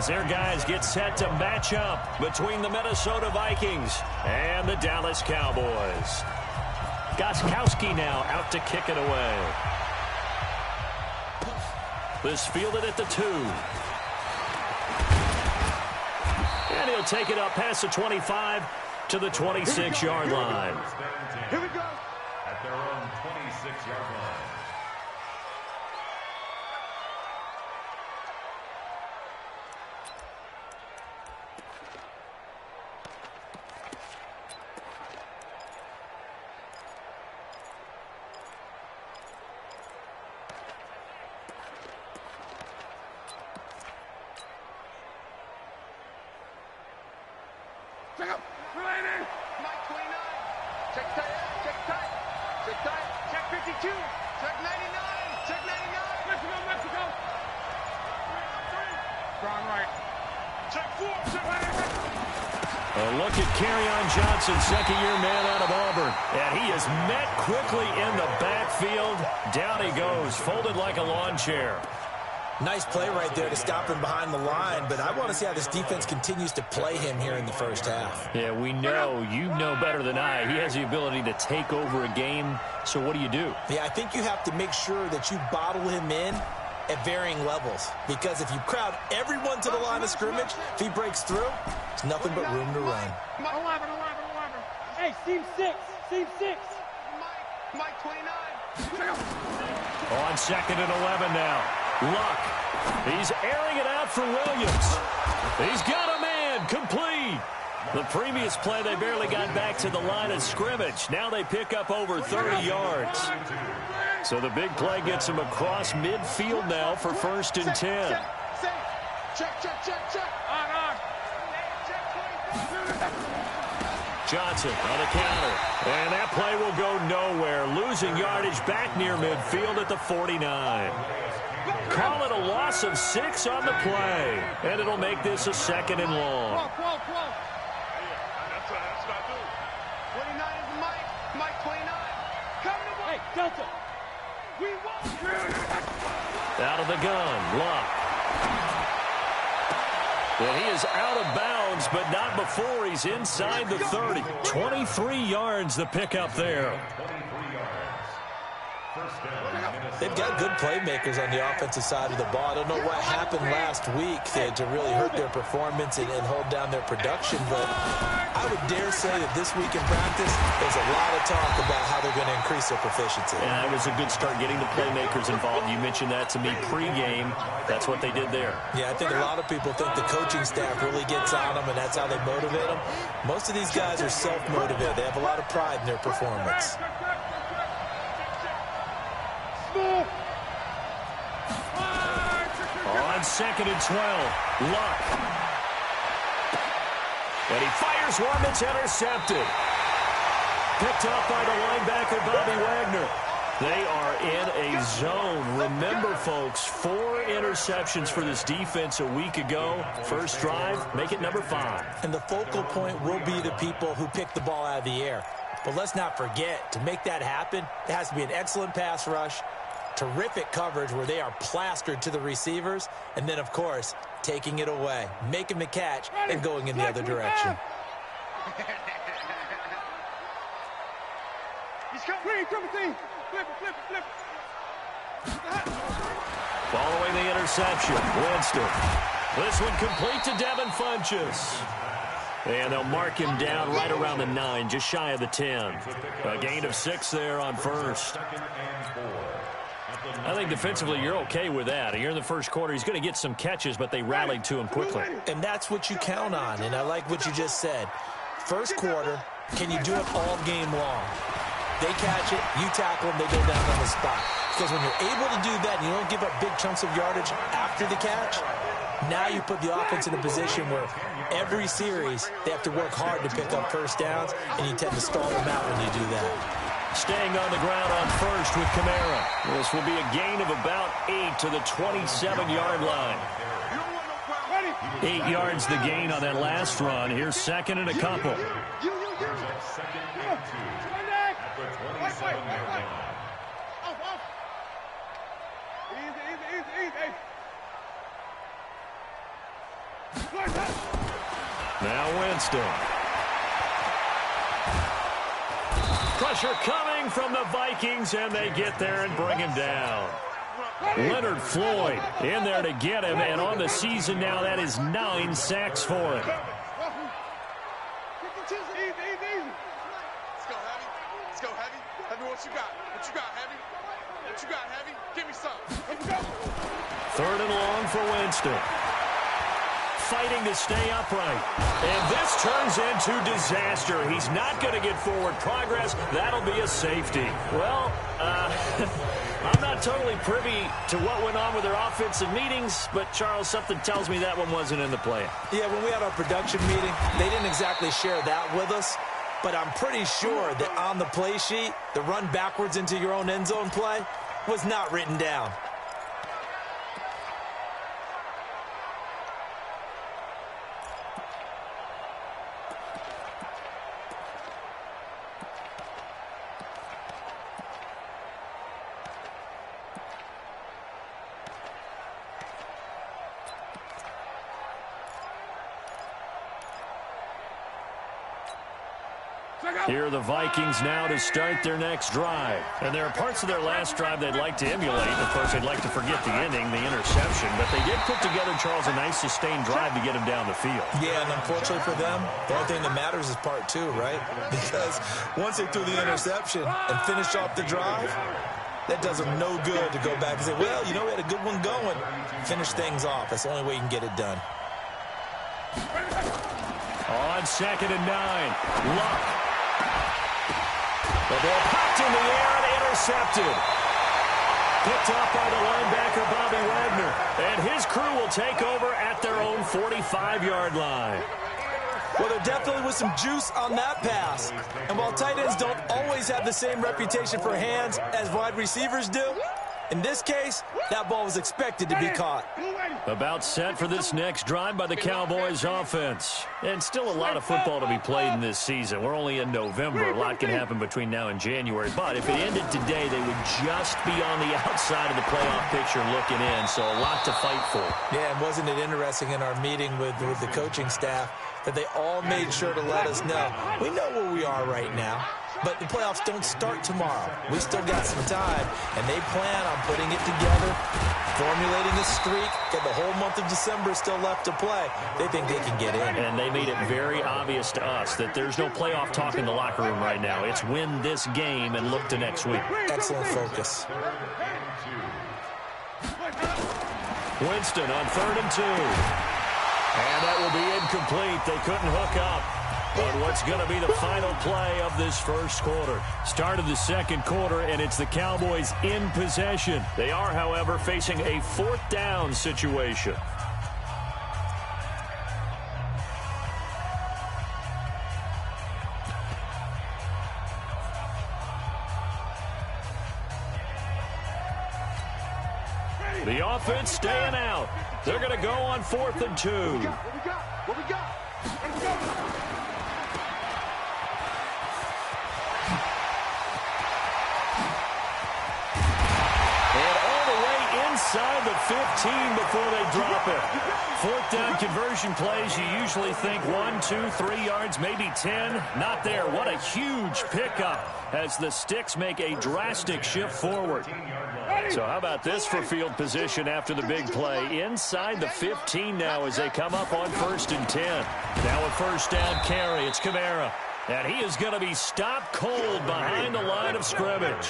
as their guys get set to match up between the Minnesota Vikings and the Dallas Cowboys. Gostkowski now out to kick it away. This fielded at the 2. And he'll take it up past the 25 to the 26-yard line. Here we go. At their own 26-yard line. Mike 29. Check tight. Check tight. Check tight. Check 52. Check 99. Check 99. Mexico, Mexico. Strong right. Check 4. Check A look at Kerryon Johnson, second-year man out of Auburn. And he is met quickly in the backfield. Down he goes, folded like a lawn chair. Nice play right there to stop him behind the line, but I want to see how this defense continues to play him here in the first half. Yeah, we know, you know better than I, he has the ability to take over a game, so what do you do? Yeah, I think you have to make sure that you bottle him in at varying levels, because if you crowd everyone to the line of scrimmage, if he breaks through, there's nothing but room to run. 11. Hey, seam 6. Seam 6. Mike 29. On second and 11 now. Luck. He's airing it out for Williams. He's got a man. Complete. The previous play, they barely got back to the line of scrimmage. Now they pick up over 30 yards. So the big play gets them across midfield now for 1st and 10. Check. Johnson on the counter. And that play will go nowhere. Losing yardage back near midfield at the 49. Call it a loss of 6 on the play. And it'll make this a 2nd and long. 29 is Mike. Mike 29. Come to Mike. Hey, Delta. We won. Out of the gun. Luck. And he is out of bounds, but not before he's inside the 30. 23 yards the pickup there. They've got good playmakers on the offensive side of the ball. I don't know what happened last week to really hurt their performance and hold down their production, but I would dare say that this week in practice, there's a lot of talk about how they're going to increase their proficiency. Yeah, it was a good start getting the playmakers involved. You mentioned that to me pregame. That's what they did there. Yeah, I think a lot of people think the coaching staff really gets on them, and that's how they motivate them. Most of these guys are self-motivated. They have a lot of pride in their performance. On 2nd and 12, Luck. And he fires one that's intercepted. Picked up by the linebacker, Bobby Wagner. They are in a zone. Remember, folks, 4 interceptions for this defense a week ago. First drive, make it number 5. And the focal point will be the people who pick the ball out of the air. But let's not forget, to make that happen, it has to be an excellent pass rush, terrific coverage where they are plastered to the receivers, and then, of course, taking it away, making the catch, and going in the other direction. He's coming. Flip. Following the interception, Winston. This one complete to Devin Funchess. And they'll mark him down right around the 9, just shy of the 10. A gain of 6 there on first. I think defensively you're okay with that. Here in the first quarter, he's going to get some catches, but they rallied to him quickly. And that's what you count on, and I like what you just said. First quarter, can you do it all game long? They catch it, you tackle them, they go down on the spot. Because when you're able to do that and you don't give up big chunks of yardage after the catch, now you put the offense in a position where every series they have to work hard to pick up first downs, and you tend to stall them out when you do that. Staying on the ground on first with Kamara. This will be a gain of about 8 to the 27-yard line. 8 yards the gain on that last run. Here's 2nd and a couple. Now Winston. Pressure coming from the Vikings, and they get there and bring him down. Leonard Floyd in there to get him, and on the season now, that is 9 sacks for him. Let's go, Heavy. Let's go, Heavy. Heavy, what you got? What you got, Heavy? What you got, Heavy? Give me some. Let's go. 3rd and long for Winston. Fighting to stay upright. And this turns into disaster. He's not going to get forward progress. That'll be a safety. Well, I'm not totally privy to what went on with their offensive meetings, but, Charles, something tells me that one wasn't in the plan. Yeah, when we had our production meeting, they didn't exactly share that with us, but I'm pretty sure that on the play sheet, the run backwards into your own end zone play was not written down. Here are the Vikings now to start their next drive. And there are parts of their last drive they'd like to emulate. Of course, they'd like to forget the ending, the interception. But they did put together, Charles, a nice sustained drive to get him down the field. Yeah, and unfortunately for them, the only thing that matters is part 2, right? Because once they threw the interception and finished off the drive, that does them no good to go back and say, well, you know, we had a good one going. Finish things off. That's the only way you can get it done. On 2nd and 9, Luck. The ball popped in the air and intercepted. Picked up by the linebacker, Bobby Wagner. And his crew will take over at their own 45-yard line. Well, there definitely was some juice on that pass. And while tight ends don't always have the same reputation for hands as wide receivers do, in this case, that ball was expected to be caught. About set for this next drive by the Cowboys offense. And still a lot of football to be played in this season. We're only in November. A lot can happen between now and January. But if it ended today, they would just be on the outside of the playoff picture looking in. So a lot to fight for. Yeah, and wasn't it interesting in our meeting with the coaching staff that they all made sure to let us know, we know where we are right now, but the playoffs don't start tomorrow. We still got some time, and they plan on putting it together, formulating a streak, and the whole month of December is still left to play. They think they can get in. And they made it very obvious to us that there's no playoff talk in the locker room right now. It's win this game and look to next week. Excellent focus. Winston on 3rd and 2. And that will be incomplete. They couldn't hook up. But what's going to be the final play of this first quarter? Start of the second quarter, and it's the Cowboys in possession. They are, however, facing a 4th down situation. The offense staying out. They're going to go on 4th and 2. What we got? What we got? Let's go. Inside the 15 before they drop it. 4th down conversion plays, you usually think 1, 2, 3 yards, maybe 10. Not there. What a huge pickup as the Sticks make a drastic shift forward. So how about this for field position after the big play? Inside the 15 now as they come up on 1st and 10. Now a 1st down carry. It's Kamara. And he is going to be stopped cold behind the line of scrimmage.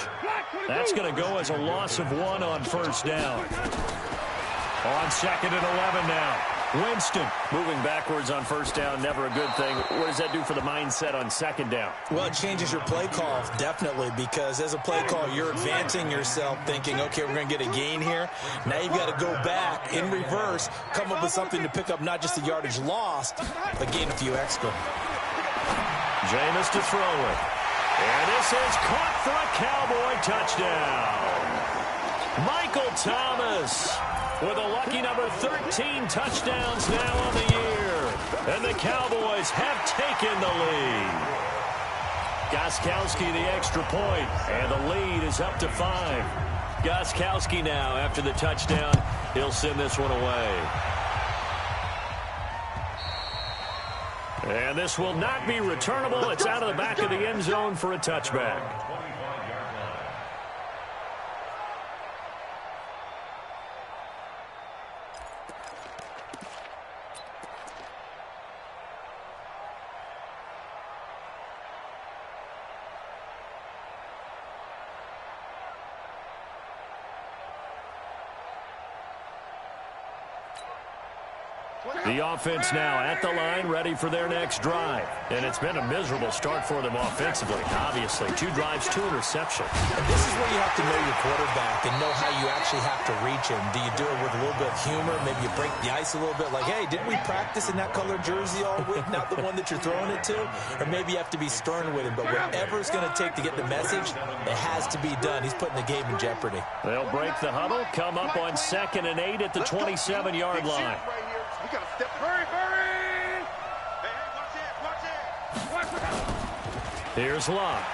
That's going to go as a loss of 1 on 1st down. On 2nd and 11 now. Winston moving backwards on 1st down, never a good thing. What does that do for the mindset on 2nd down? Well, it changes your play call, definitely, because as a play call, you're advancing yourself thinking, okay, we're going to get a gain here. Now you've got to go back in reverse, come up with something to pick up not just the yardage lost, but gain a few extra. Jameis to throw it. And this is caught for a Cowboy touchdown. Michael Thomas with a lucky number 13 touchdowns now on the year. And the Cowboys have taken the lead. Gostkowski the extra point, and the lead is up to 5. Gostkowski now after the touchdown. He'll send this one away. And this will not be returnable. It's out of the back of the end zone for a touchback. The offense now at the line, ready for their next drive. And it's been a miserable start for them offensively. Obviously, 2 drives, 2 interceptions. And this is where you have to know your quarterback and know how you actually have to reach him. Do you do it with a little bit of humor? Maybe you break the ice a little bit like, hey, didn't we practice in that colored jersey all week? Not the one that you're throwing it to? Or maybe you have to be stern with him. But whatever it's going to take to get the message, it has to be done. He's putting the game in jeopardy. They'll break the huddle, come up on 2nd and 8 at the 27-yard line. We got to step. Hurry, hurry! Hey, watch it. Here's Luck.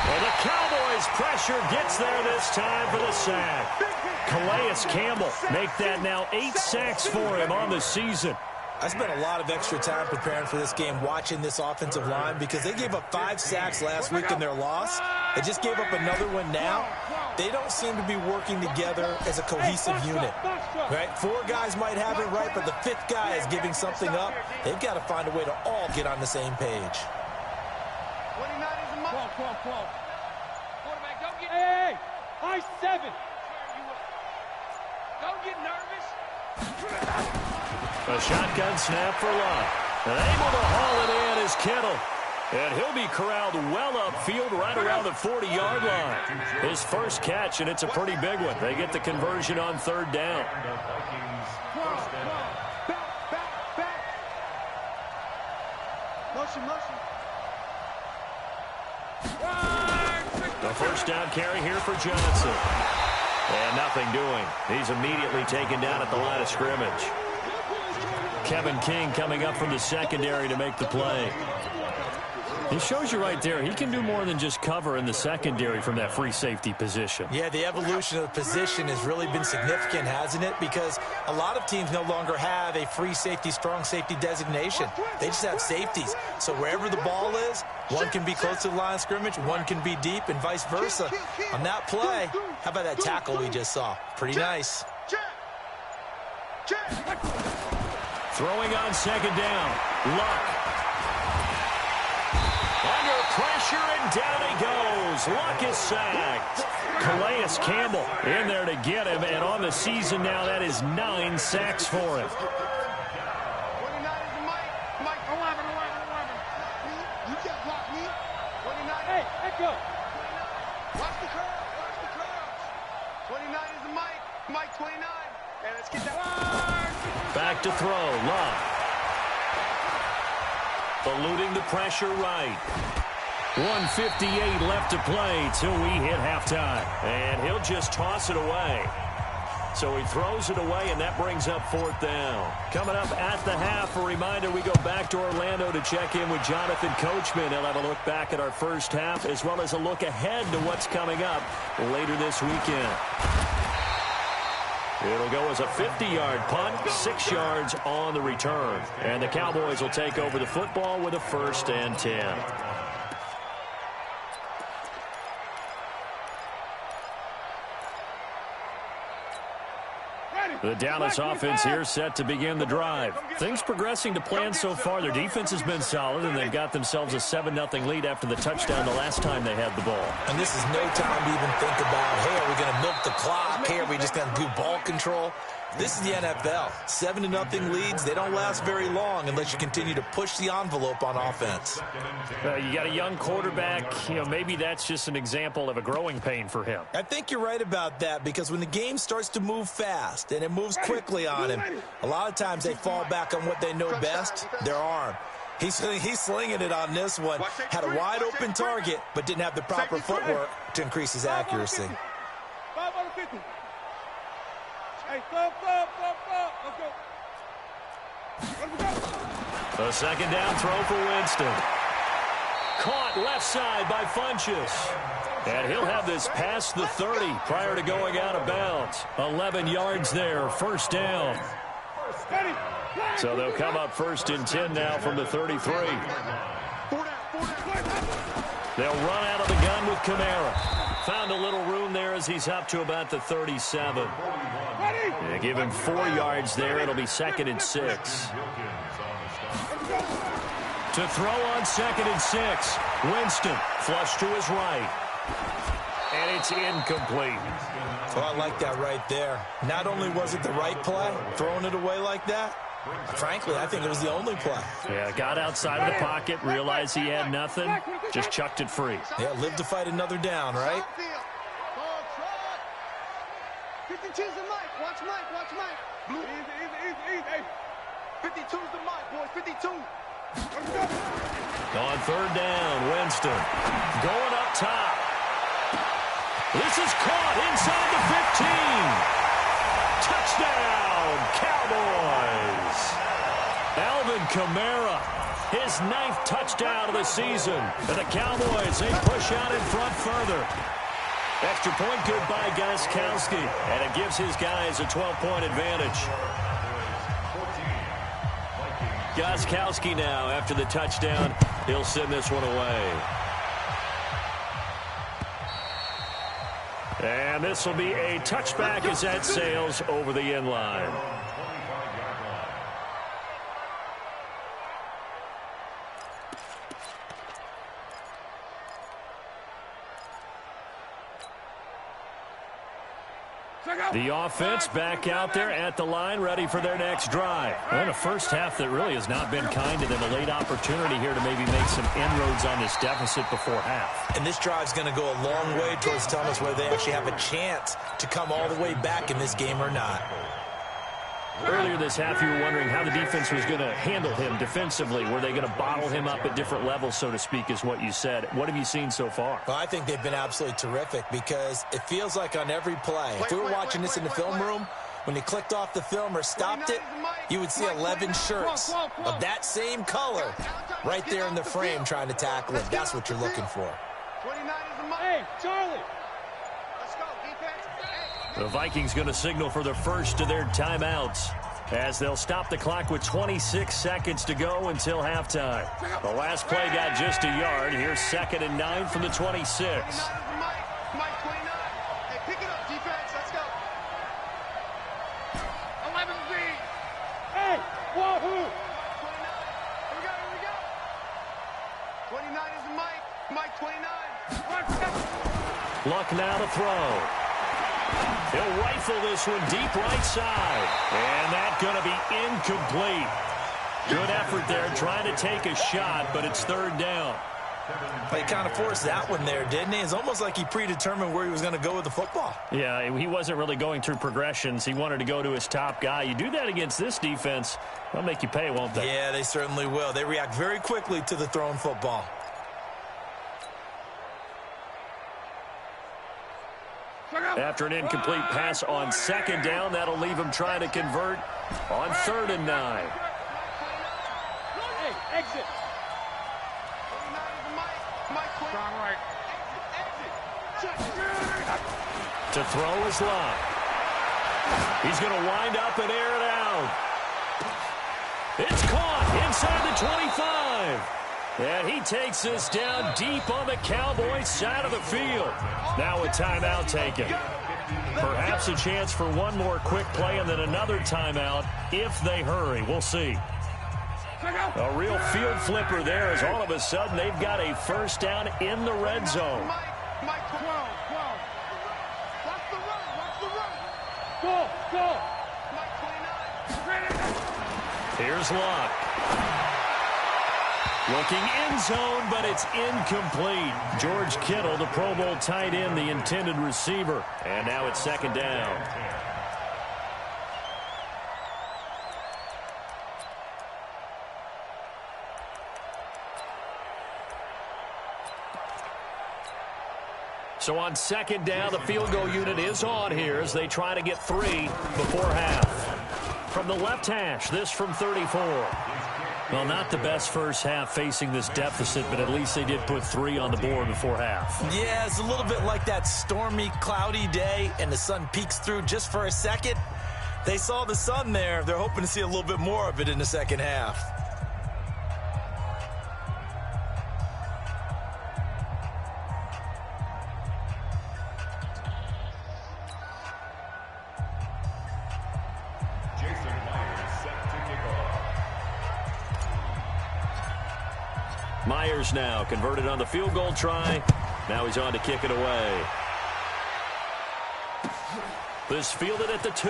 Well, the Cowboys' pressure gets there this time for the sack. Calais Campbell make that now 8 sacks for him on the season. I spent a lot of extra time preparing for this game watching this offensive line because they gave up 5 sacks last week in their loss. They just gave up another one now. They don't seem to be working together as a cohesive unit. Right? 4 guys might have it right, but the 5th guy is giving something up. They've got to find a way to all get on the same page. 29 is a month. Quarterback, don't get... Hey, high 7. Don't get nervous. A shotgun snap for Luck. And able to haul it in is Kittle. And he'll be corralled well upfield right around the 40-yard line. His first catch, and it's a pretty big one. They get the conversion on 3rd down. Back. Motion. The first down carry here for Johnson. And nothing doing. He's immediately taken down at the line of scrimmage. Kevin King coming up from the secondary to make the play. He shows you right there, he can do more than just cover in the secondary from that free safety position. Yeah, the evolution of the position has really been significant, hasn't it? Because a lot of teams no longer have a free safety, strong safety designation. They just have safeties. So wherever the ball is, one can be close to the line of scrimmage, one can be deep, and vice versa. On that play, how about that tackle we just saw? Pretty nice. Throwing on 2nd down. Luck. Under pressure, and down he goes. Luck is sacked. Calais Campbell in there to get him, and on the season now, that is 9 sacks for him. 29 is a Mike. 11. You can't block me. 29. Hey, let go. Watch the curve. 29 is a Mike 29. And let's get that. Back to throw. Luck. Eluding the pressure right. 1:58 left to play till we hit halftime. And he'll just toss it away. So he throws it away, and that brings up 4th down. Coming up at the half, a reminder, we go back to Orlando to check in with Jonathan Coachman. He'll have a look back at our first half, as well as a look ahead to what's coming up later this weekend. It'll go as a 50-yard punt, 6 yards on the return. And the Cowboys will take over the football with a 1st and 10. The Dallas offense here set to begin the drive. Things progressing to plan so far. Their defense has been solid, and they've got themselves a 7-0 lead after the touchdown the last time they had the ball. And this is no time to even think about, hey, are we going to milk the clock? Hey, are we just going to do ball control? This is the NFL. 7-0 leads, they don't last very long unless you continue to push the envelope on offense. You got a young quarterback. Maybe that's just an example of a growing pain for him. I think you're right about that, because when the game starts to move fast and it moves quickly on him, a lot of times they fall back on what they know best, their arm. He's slinging it on this one. Had a wide open target, but didn't have the proper footwork to increase his accuracy. 5 on 50. Hey, go. Let's go. A 2nd down throw for Winston. Caught left side by Funchess. And he'll have this past the 30 prior to going out of bounds. 11 yards there, 1st down. Ready. So they'll come up 1st and 10 now from the 33. They'll run out of the gun with Kamara. Found a little room there as he's up to about the 37. Yeah, give him 4 yards there. It'll be 2nd and 6. To throw on 2nd and 6. Winston flush to his right. And it's incomplete. Oh, I like that right there. Not only was it the right play, throwing it away like that, frankly, I think it was the only play. Yeah, got outside of the pocket, realized he had nothing, just chucked it free. Yeah, live to fight another down, right? 52's the mic. Watch Mike. Watch Mike. Easy. 52's the mic, boys. 52. On 3rd down, Winston going up top. This is caught inside the 15. Touchdown, Cowboys. Alvin Kamara, his 9th touchdown of the season. And the Cowboys, they push out in front further. Extra point good by Gostkowski. And it gives his guys a 12-point advantage. Gostkowski now, after the touchdown, he'll send this one away. And this will be a touchback as that sails over the end line. The offense back out there at the line, ready for their next drive. And a first half that really has not been kind to them. A late opportunity here to maybe make some inroads on this deficit before half. And this drive's going to go a long way towards telling us whether they actually have a chance to come all the way back in this game or not. Earlier this half, you were wondering how the defense was going to handle him defensively. Were they going to bottle him up at different levels, so to speak, is what you said. What have you seen so far? Well, I think they've been absolutely terrific because it feels like on every play, if we were watching this in the film room, when he clicked off the film or stopped it, you would see 11 shirts of that same color right there in the frame trying to tackle it. That's what you're looking for. Hey, Charlie. The Vikings going to signal for the first of their timeouts as they'll stop the clock with 26 seconds to go until halftime. The last play got just a yard. Here's 2nd and 9 from the 26. Mike 29. Hey, pick it up, defense. Let's go. 11B. Hey, wahoo. 29. Here we go. 29 is the mic. Mike 29. Luck now to throw. He'll rifle this one deep right side. And that's going to be incomplete. Good effort there trying to take a shot, but it's 3rd down. He kind of forced that one there, didn't he? It's almost like he predetermined where he was going to go with the football. Yeah, he wasn't really going through progressions. He wanted to go to his top guy. You do that against this defense, they'll make you pay, won't they? Yeah, they certainly will. They react very quickly to the thrown football. After an incomplete pass on 2nd down, that'll leave him trying to convert on 3rd and 9. Hey, exit. To throw is Luck. He's going to wind up and air it out. It's caught inside the 25. And he takes this down deep on the Cowboys side of the field. Now a timeout taken. Perhaps a chance for one more quick play and then another timeout if they hurry. We'll see. A real field flipper there as all of a sudden they've got a first down in the red zone. Mike 12. Watch the run. Go. Mike 29. Here's Luck. Looking end zone, but it's incomplete. George Kittle, the Pro Bowl tight end, the intended receiver. And now it's 2nd down. So on 2nd down, the field goal unit is on here as they try to get 3 before half. From the left hash, this from 34. Well, not the best first half facing this deficit, but at least they did put 3 on the board before half. Yeah, it's a little bit like that stormy, cloudy day, and the sun peeks through just for a second. They saw the sun there. They're hoping to see a little bit more of it in the second half. Myers now converted on the field goal try. Now he's on to kick it away. This fielded at the 2.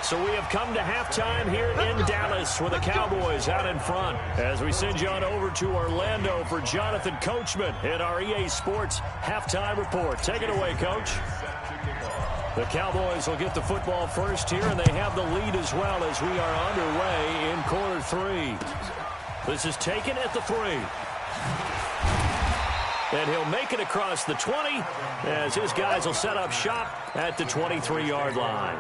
So we have come to halftime here in Dallas with the Cowboys out in front. As we send you on over to Orlando for Jonathan Coachman in our EA Sports halftime report. Take it away, Coach. The Cowboys will get the football first here, and they have the lead as well as we are underway in quarter 3. This is taken at the 3. And he'll make it across the 20 as his guys will set up shop at the 23-yard line.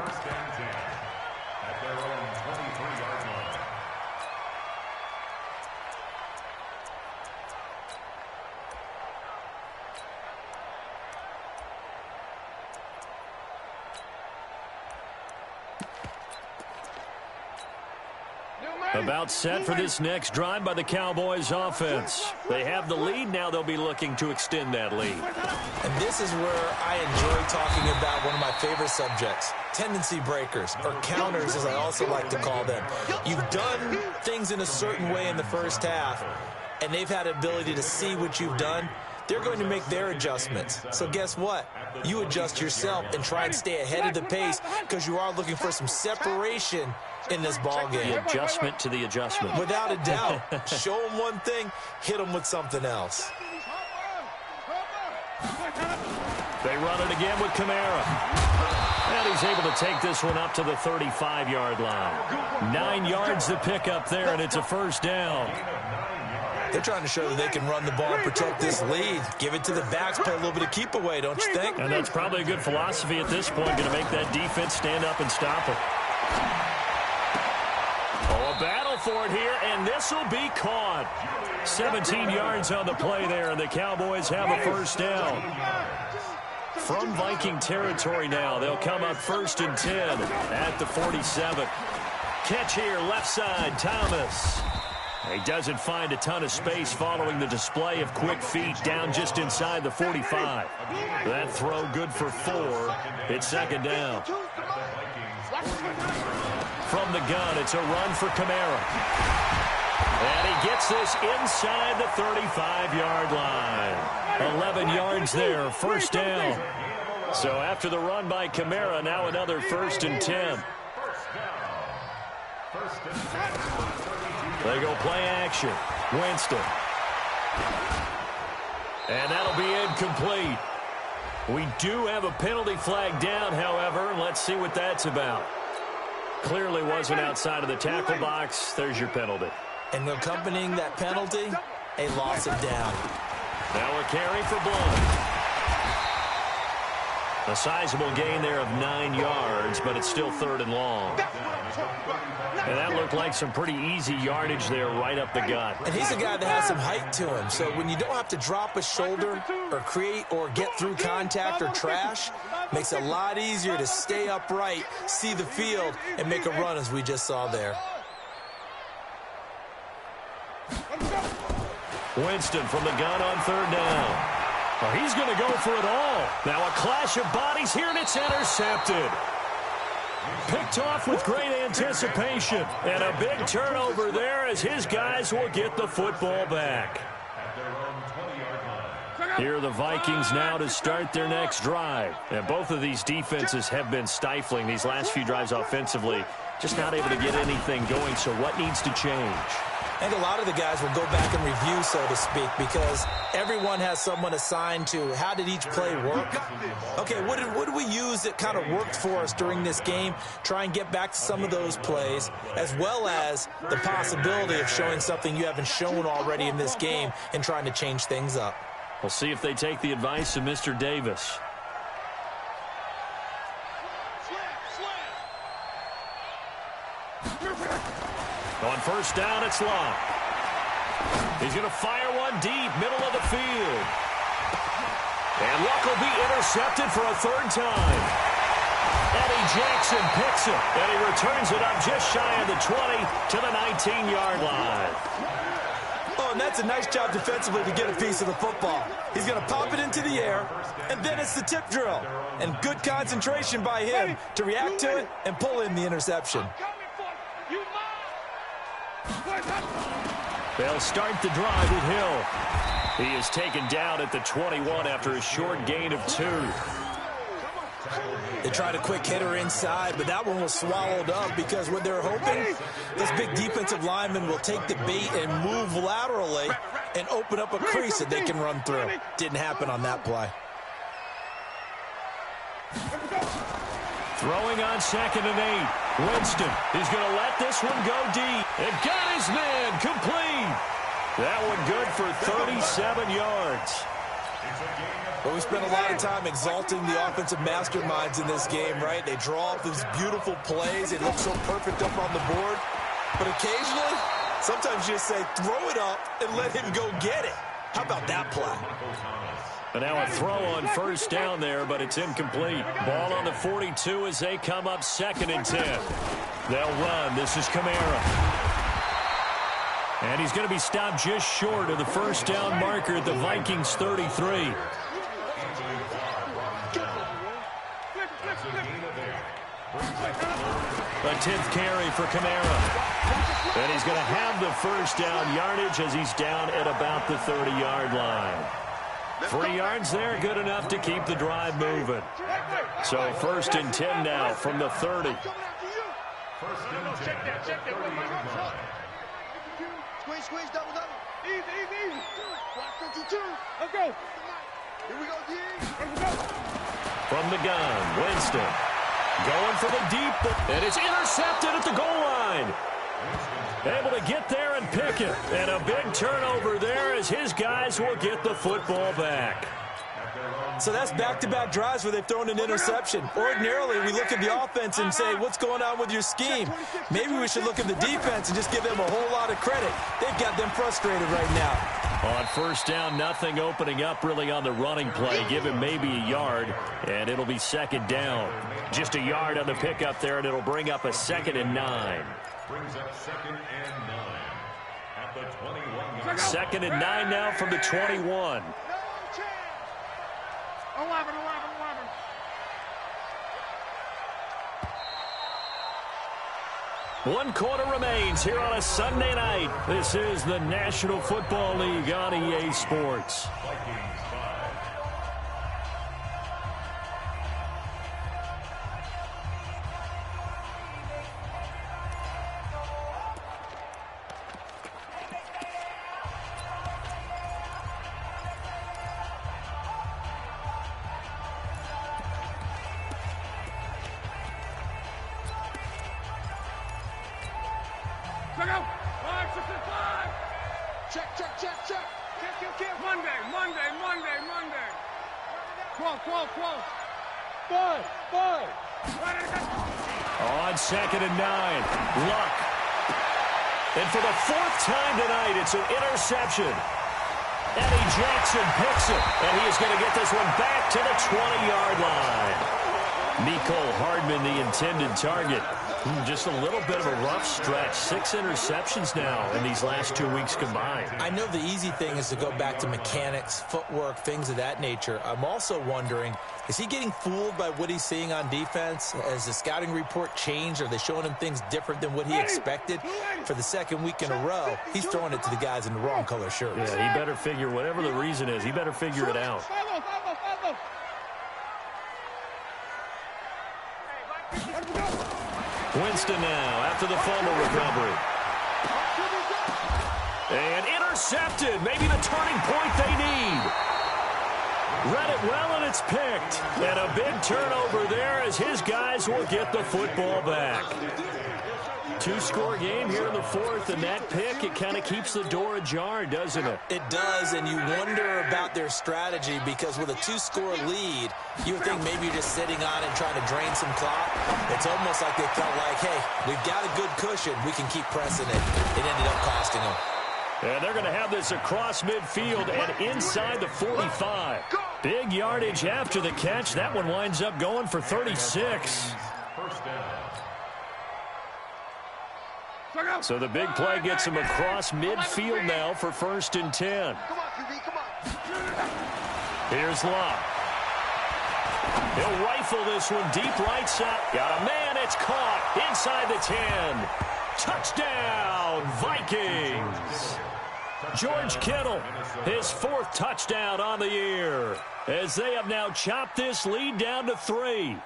About set for this next drive by the Cowboys offense. They have the lead. Now they'll be looking to extend that lead. And this is where I enjoy talking about one of my favorite subjects, tendency breakers, or counters as I also like to call them. You've done things in a certain way in the first half, and they've had the ability to see what you've done. They're going to make their adjustments. So guess what? You adjust yourself and try and stay ahead of the pace because you are looking for some separation in this ball game. The adjustment to the adjustment. Without a doubt. Show them one thing, hit them with something else. They run it again with Kamara. And he's able to take this one up to the 35-yard line. 9 yards to pick up there, and it's a first down. They're trying to show that they can run the ball and protect this lead. Give it to the backs, play a little bit of keep away, don't you think? And that's probably a good philosophy at this point, going to make that defense stand up and stop it. Oh, a battle for it here, and this will be caught. 17 yards on the play there, and the Cowboys have a first down. From Viking territory now, they'll come up 1st and 10 at the 47. Catch here, left side, Thomas. He doesn't find a ton of space following the display of quick feet down just inside the 45. That throw good for 4. It's second down. From the gun, it's a run for Kamara. And he gets this inside the 35-yard line. 11 yards there, first down. So after the run by Kamara, now another 1st and 10. They go play action. Winston. And that'll be incomplete. We do have a penalty flag down, however. Let's see what that's about. Clearly wasn't outside of the tackle box. There's your penalty. And accompanying that penalty, a loss of down. Now a carry for Blunt. A sizable gain there of 9 yards, but it's still 3rd and long. And that looked like some pretty easy yardage there right up the gut. And he's a guy that has some height to him. So when you don't have to drop a shoulder or create or get through contact or trash, makes it a lot easier to stay upright, see the field, and make a run as we just saw there. Winston from the gun on 3rd down. Oh, he's going to go for it all. Now a clash of bodies here, and it's intercepted. Picked off with great anticipation. And a big turnover there as his guys will get the football back. Here are the Vikings now to start their next drive. And both of these defenses have been stifling these last few drives offensively. Just not able to get anything going, so what needs to change? I think a lot of the guys will go back and review, so to speak, because everyone has someone assigned to how did each play work. Okay, what did we use that kind of worked for us during this game? Try and get back to some of those plays, as well as the possibility of showing something you haven't shown already in this game and trying to change things up. We'll see if they take the advice of Mr. Davis. On 1st down, it's Locke. He's going to fire one deep, middle of the field. And Luck will be intercepted for a third time. Eddie Jackson picks it, and he returns it up just shy of the 20 to the 19-yard line. Oh, and that's a nice job defensively to get a piece of the football. He's going to pop it into the air, and then it's the tip drill. And good concentration by him to react to it and pull in the interception. They'll start the drive with Hill. He is taken down at the 21 after a short gain of 2. They tried a quick hitter inside, but that one was swallowed up because what they're hoping, this big defensive lineman will take the bait and move laterally and open up a crease that they can run through. Didn't happen on that play. Throwing on 2nd and 8. Winston is going to let this one go deep. And got his man complete. That one good for 37 yards. But we spent a lot of time exalting the offensive masterminds in this game, right? They draw up these beautiful plays. They look so perfect up on the board. But occasionally, sometimes you just say, throw it up and let him go get it. How about that play? And now a throw on first down there, but it's incomplete. Ball on the 42 as they come up 2nd and 10. They'll run. This is Kamara. And he's going to be stopped just short of the first down marker at the Vikings 33. A 10th carry for Kamara. And he's going to have the first down yardage as he's down at about the 30-yard line. 3 yards there, good enough to keep the drive moving. So 1st and 10 now from the 30. Squeeze, double. Easy. Block 52. Okay. Here we go, D. From the gun, Winston. Going for the deep, and it's intercepted at the goal line. Able to get there and pick it. And a big turnover there as his guys will get the football back. So that's back-to-back drives where they've thrown an interception. Ordinarily, we look at the offense and say, what's going on with your scheme? Maybe we should look at the defense and just give them a whole lot of credit. They've got them frustrated right now. On first down, nothing opening up really on the running play. Give him maybe a yard, and it'll be 2nd down. Just a yard on the pickup there, and it'll bring up a 2nd and 9. Brings up 2nd and 9 at the 21. 2nd and 9 now from the 21. 11. 1 quarter remains here on a Sunday night. This is the National Football League on EA Sports. Vikings 5. Check out. 565. Check. Monday. 12. 5. On 2nd and 9, Luck. And for the 4th time tonight, it's an interception. Eddie Jackson picks it, and he is going to get this one back to the 20-yard line. Nicole Hardman, the intended target. Just a little bit of a rough stretch. 6 interceptions now in these last 2 weeks combined. I know the easy thing is to go back to mechanics, footwork, things of that nature. I'm also wondering, is he getting fooled by what he's seeing on defense? Has the scouting report changed? Are they showing him things different than what he expected? For the 2nd week in a row, he's throwing it to the guys in the wrong color shirts. Yeah, he better figure, whatever the reason is, he better figure it out. Winston now after the fumble recovery. And intercepted. Maybe the turning point they need. Read it well, and it's picked. And a big turnover there as his guys will get the football back. 2-score game here in the 4th, and that pick, it kind of keeps the door ajar, doesn't it? It does, and you wonder about their strategy because with a 2-score lead, you would think maybe you're just sitting on it and trying to drain some clock. It's almost like they felt like, hey, we've got a good cushion. We can keep pressing it. It ended up costing them. And they're going to have this across midfield and inside the 45. Big yardage after the catch. That one winds up going for 36. So the big play gets him across midfield now for 1st and 10. Here's Luck. He'll rifle this one deep right side. Got a man. It's caught inside the 10. Touchdown, Vikings. George Kittle, his 4th touchdown on the year, as they have now chopped this lead down to 3.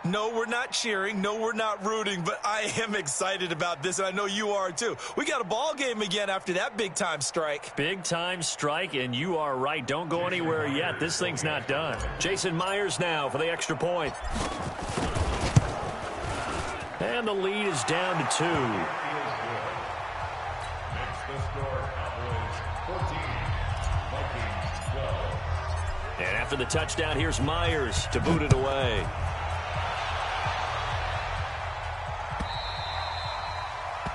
No, we're not cheering. No, we're not rooting, but I am excited about this, and I know you are too. We got a ball game again after that big-time strike. Big-time strike, and you are right. Don't go anywhere yet. This thing's not done. Jason Myers now for the extra point. And the lead is down to 2. And after the touchdown, here's Myers to boot it away.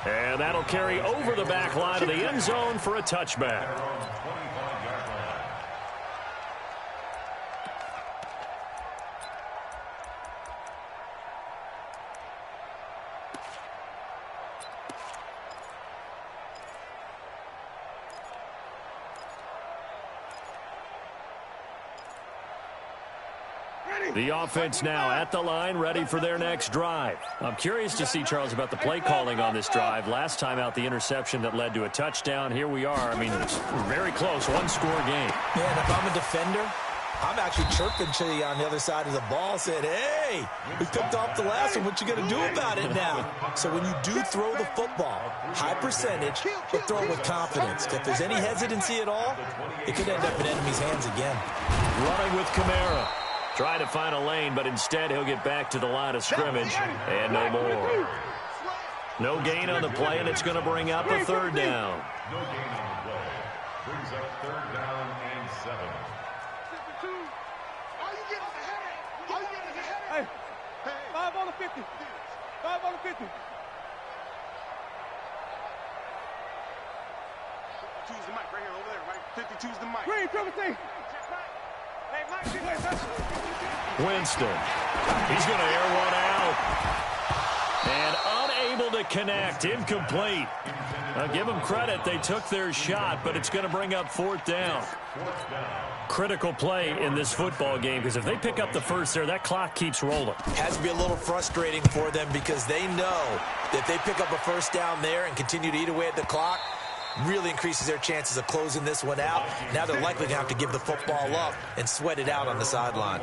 And that'll carry over the back line of the end zone for a touchback. The offense now at the line, ready for their next drive. I'm curious to see, Charles, about the play calling on this drive. Last time out, the interception that led to a touchdown. Here we are. I mean, it's very close, 1-score game. Yeah, and if I'm a defender, I'm actually chirping to you on the other side of the ball, saying, hey, we picked off the last one. What you going to do about it now? So when you do throw the football, high percentage, but throw it with confidence. If there's any hesitancy at all, it could end up in enemy's hands again. Running with Kamara. Trying to find a lane, but instead he'll get back to the line of scrimmage, and no more. No gain on the play, and it's going to bring up a 3rd down. No gain on the play. Brings up 3rd down and 7. Hey, 5 on the 50. 5 on the 50. 52's the mic right here, over there, right? 52's the mic. Green, triple T. Hey, Mike, Winston. He's going to air one out. And unable to connect. Incomplete. Give them credit. They took their shot, but it's going to bring up 4th down. Critical play in this football game, because if they pick up the first there, that clock keeps rolling. Has to be a little frustrating for them because they know that if they pick up a 1st down there and continue to eat away at the clock, really increases their chances of closing this one out. Now they're likely to have to give the football up and sweat it out on the sideline.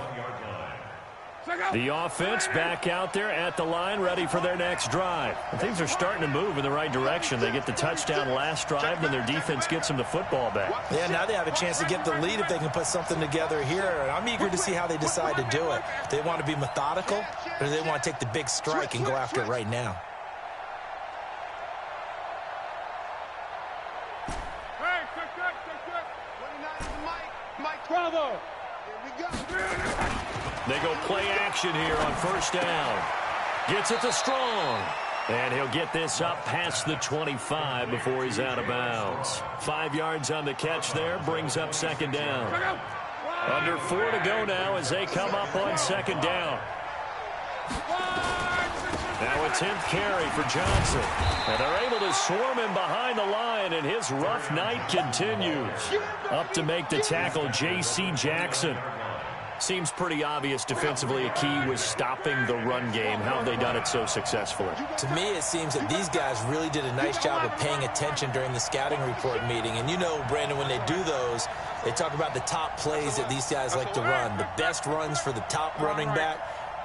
The offense back out there at the line, ready for their next drive. Things are starting to move in the right direction. They get the touchdown last drive, then their defense gets them the football back. Yeah, now they have a chance to get the lead if they can put something together here. And I'm eager to see how they decide to do it. Do they want to be methodical, or do they want to take the big strike and go after it right now? Bravo. They go play action here on 1st down. Gets it to Strong. And he'll get this up past the 25 before he's out of bounds. 5 yards on the catch there, brings up 2nd down. Under 4 to go now as they come up on 2nd down. Now a 10th carry for Johnson. And they're able to swarm him behind the line, and his rough night continues. Up to make the tackle, J.C. Jackson. Seems pretty obvious defensively a key was stopping the run game. How have they done it so successfully? To me, it seems that these guys really did a nice job of paying attention during the scouting report meeting. And you know, Brandon, when they do those, they talk about the top plays that these guys like to run. The best runs for the top running back.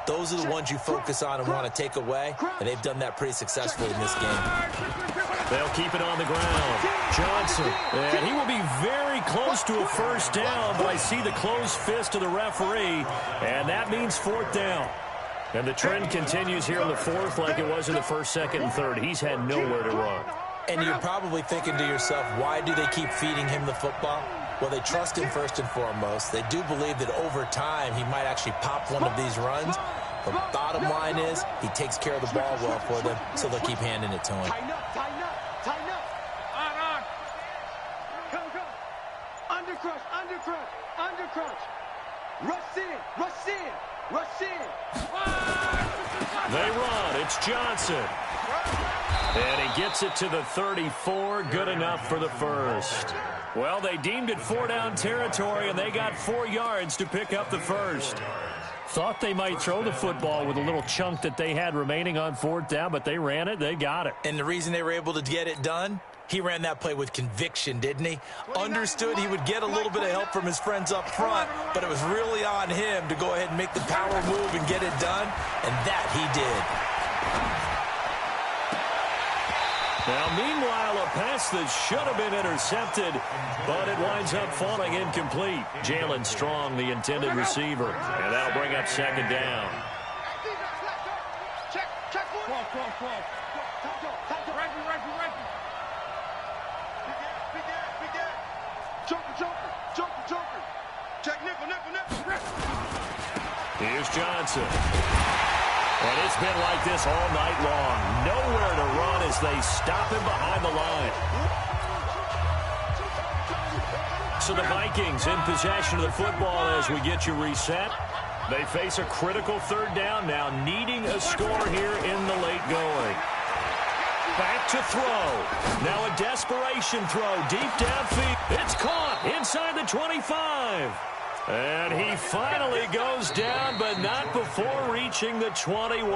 Those are the ones you focus on and want to take away, and they've done that pretty successfully in this game. They'll keep it on the ground. Johnson, and he will be very close to a 1st down, but I see the closed fist of the referee, and that means 4th down. And the trend continues here in the 4th like it was in the 1st, 2nd, and 3rd. He's had nowhere to run. And you're probably thinking to yourself, why do they keep feeding him the football? Well, they trust him first and foremost. They do believe that over time he might actually pop one of these runs. The bottom line is he takes care of the ball well for them, so they'll keep handing it to him. It's Johnson. And he gets it to the 34. Good enough for the first. Well, they deemed it 4-down territory, and they got 4 yards to pick up the first. Thought they might throw the football with a little chunk that they had remaining on 4th down, but they ran it. They got it. And the reason they were able to get it done, he ran that play with conviction, didn't he? Understood he would get a little bit of help from his friends up front, but it was really on him to go ahead and make the power move and get it done, and that he did. Now, meanwhile, a pass that should have been intercepted, but it winds up falling incomplete. Jalen Strong, the intended receiver, and that'll bring up 2nd down. Check one. Joker. Check nickel. Here's Johnson. And it's been like this all night long. Nowhere to run as they stop him behind the line. So the Vikings in possession of the football as we get you reset. They face a critical 3rd down now, needing a score here in the late going. Back to throw. Now a desperation throw deep downfield. It's caught inside the 25. And he finally goes down, but not before reaching the 21.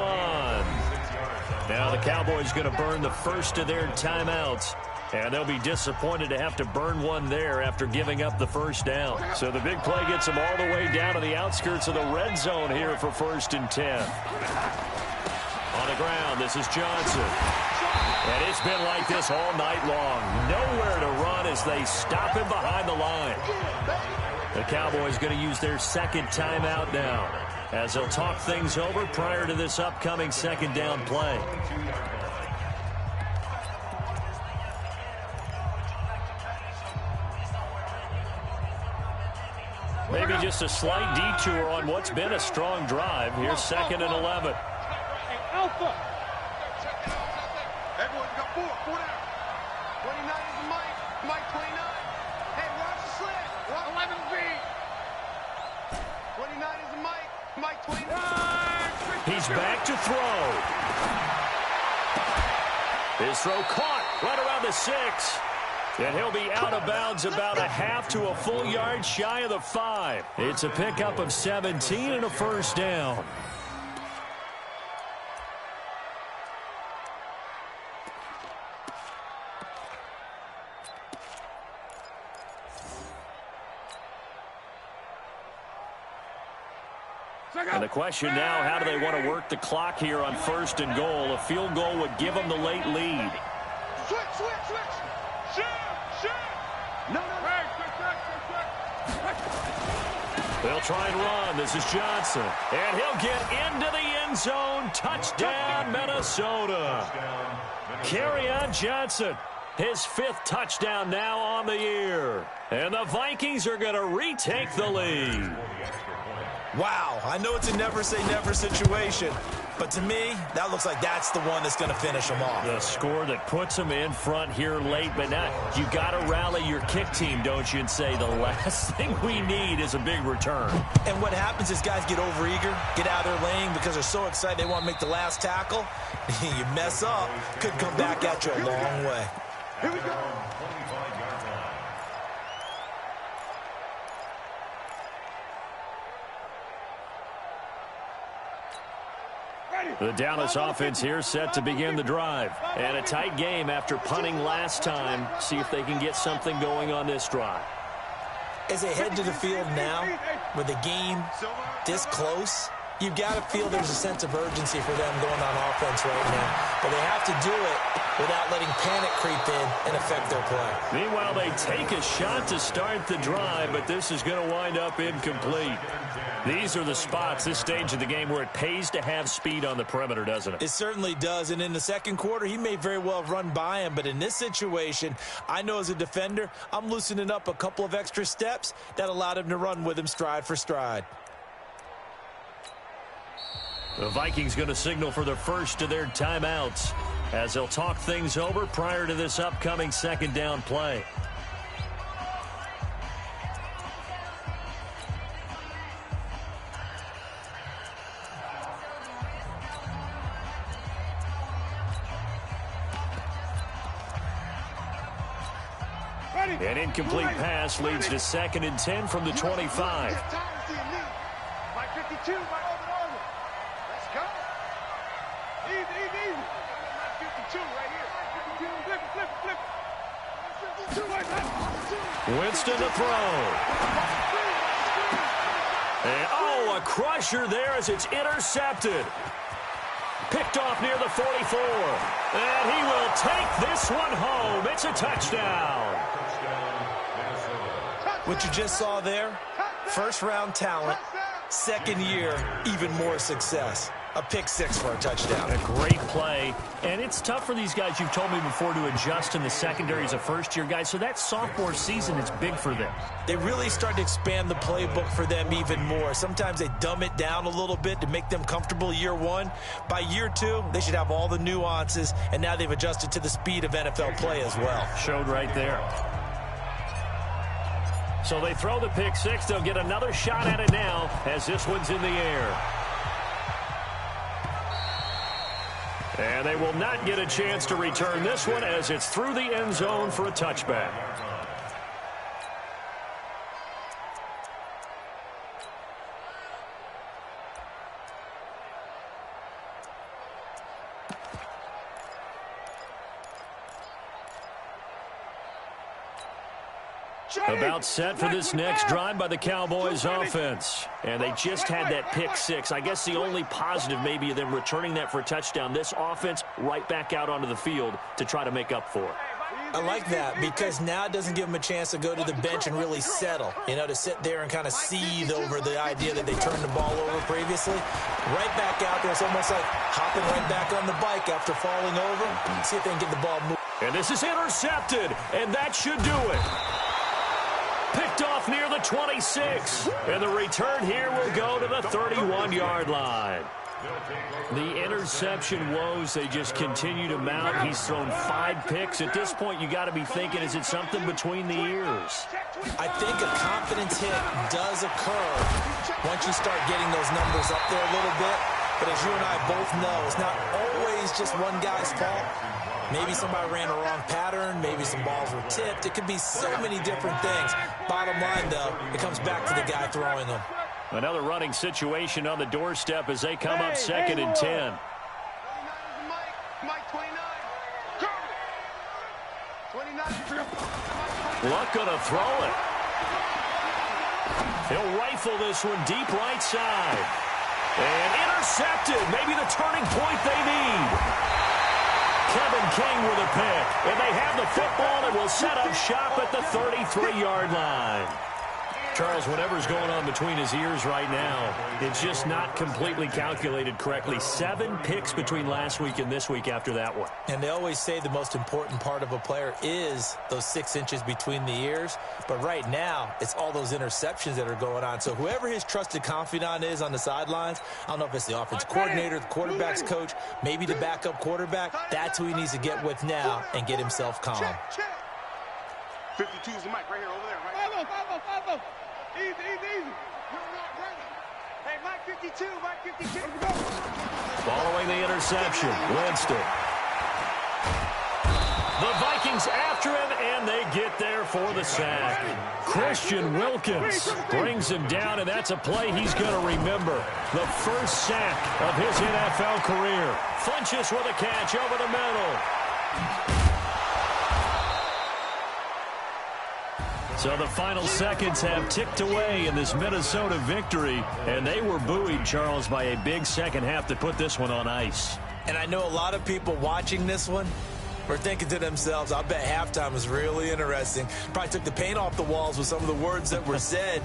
Now the Cowboys going to burn the first of their timeouts. And they'll be disappointed to have to burn one there after giving up the 1st down. So the big play gets them all the way down to the outskirts of the red zone here for 1st and 10. On the ground, this is Johnson. And it's been like this all night long. Nowhere to run as they stop him behind the line. The Cowboys going to use their 2nd timeout now as they'll talk things over prior to this upcoming 2nd down play. Maybe just a slight detour on what's been a strong drive. Here's 2nd and 11. Alpha. Everyone's got 4 down. 29 is Mike 29. Hey, watch the slant. 11B. 29 is Mike 29. He's back to throw. His throw caught right around the 6. And he'll be out of bounds about a half to a full yard shy of the 5. It's a pickup of 17 and a 1st down. And the question now, how do they want to work the clock here on 1st and goal? A field goal would give them the late lead. Switch. Shoot. No. They'll try and run. This is Johnson. And he'll get into the end zone. Touchdown, Minnesota. Kerryon Johnson. His 5th touchdown now on the year. And the Vikings are going to retake the lead. Wow, I know it's a never-say-never situation, but to me, that looks like that's the one that's going to finish them off. The score that puts them in front here late, but now you got to rally your kick team, don't you, and say the last thing we need is a big return. And what happens is guys get overeager, get out of their lane because they're so excited they want to make the last tackle. You mess up, could come back at you a long way. Here we go. The Dallas offense here set to begin the drive. And a tight game after punting last time. See if they can get something going on this drive. As they head to the field now, with the game this close, you've got to feel there's a sense of urgency for them going on offense right now. But they have to do it without letting panic creep in and affect their play. Meanwhile, they take a shot to start the drive, but this is going to wind up incomplete. These are the spots, this stage of the game, where it pays to have speed on the perimeter, doesn't it? It certainly does, and in the 2nd quarter, he may very well have run by him, but in this situation, I know as a defender, I'm loosening up a couple of extra steps that allowed him to run with him stride for stride. The Vikings going to signal for the first of their timeouts as they'll talk things over prior to this upcoming 2nd down play. An incomplete pass leads to 2nd and 10 from the 25. My 52, my over. Let's go. Easy. My 52 right here. Flip. Winston to throw. And, a crusher there as it's intercepted. Picked off near the 44. And he will take this one home. It's a touchdown. What you just saw there, first-round talent, second year, even more success. A pick six for a touchdown. A great play. And it's tough for these guys, you've told me before, to adjust in the secondary as a first-year guy. So that sophomore season is big for them. They really start to expand the playbook for them even more. Sometimes they dumb it down a little bit to make them comfortable year one. By year two, they should have all the nuances, and now they've adjusted to the speed of NFL play as well. Showed right there. So they throw the pick six. They'll get another shot at it now as this one's in the air. And they will not get a chance to return this one as it's through the end zone for a touchback. About set for this next drive by the Cowboys offense. And they just had that pick six. I guess the only positive maybe of them returning that for a touchdown. This offense right back out onto the field to try to make up for it. I like that because now it doesn't give them a chance to go to the bench and really settle. You know, to sit there and kind of seethe over the idea that they turned the ball over previously. Right back out there. It's almost like hopping right back on the bike after falling over. See if they can get the ball moving. And this is intercepted, and that should do it. Picked off near the 26. And the return here will go to the 31-yard line. The interception woes, they just continue to mount. He's thrown 5 picks. At this point, you got to be thinking, is it something between the ears? I think a confidence hit does occur once you start getting those numbers up there a little bit. But as you and I both know, it's not always just one guy's fault. Maybe somebody ran a wrong pattern. Maybe some balls were tipped. It could be so many different things. Bottom line, though, it comes back to the guy throwing them. Another running situation on the doorstep as they come up 2nd and 10. Mike 29. Luck gonna throw it. He'll rifle this one deep right side. And intercepted. Maybe the turning point they need. Kevin King with a pick. And they have the football and will set up shop at the 33-yard line. Charles, whatever's going on between his ears right now, it's just not completely calculated correctly. 7 picks between last week and this week after that one. And they always say the most important part of a player is those 6 inches between the ears. But right now, it's all those interceptions that are going on. So whoever his trusted confidant is on the sidelines, I don't know if it's the offensive coordinator, the quarterback's coach, maybe the backup quarterback, that's who he needs to get with now and get himself calm. 52 is the mic right here, over there. Right? 5-0. Easy. Hey, Mike 52, Mike 52. Following the interception, Winston. The Vikings after him, and they get there for the sack. Christian Wilkins brings him down, and that's a play he's going to remember. The first sack of his NFL career. Funches with a catch over the middle. So the final seconds have ticked away in this Minnesota victory, and they were buoyed, Charles, by a big second half that put this one on ice. And I know a lot of people watching this one were thinking to themselves, I bet halftime was really interesting. Probably took the paint off the walls with some of the words that were said.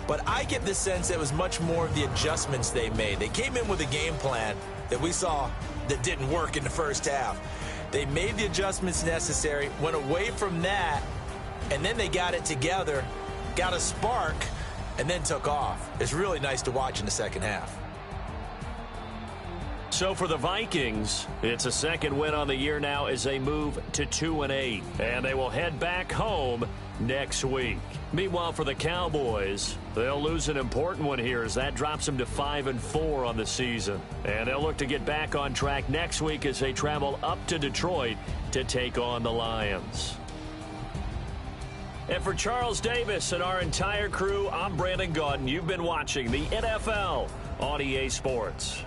But I get the sense that it was much more of the adjustments they made. They came in with a game plan that we saw that didn't work in the first half. They made the adjustments necessary, went away from that, and then they got it together, got a spark, and then took off. It's really nice to watch in the second half. So for the Vikings, it's a second win on the year now as they move to 2-8. And they will head back home next week. Meanwhile, for the Cowboys, they'll lose an important one here as that drops them to 5-4 on the season. And they'll look to get back on track next week as they travel up to Detroit to take on the Lions. And for Charles Davis and our entire crew, I'm Brandon Gaudin. You've been watching the NFL on EA Sports.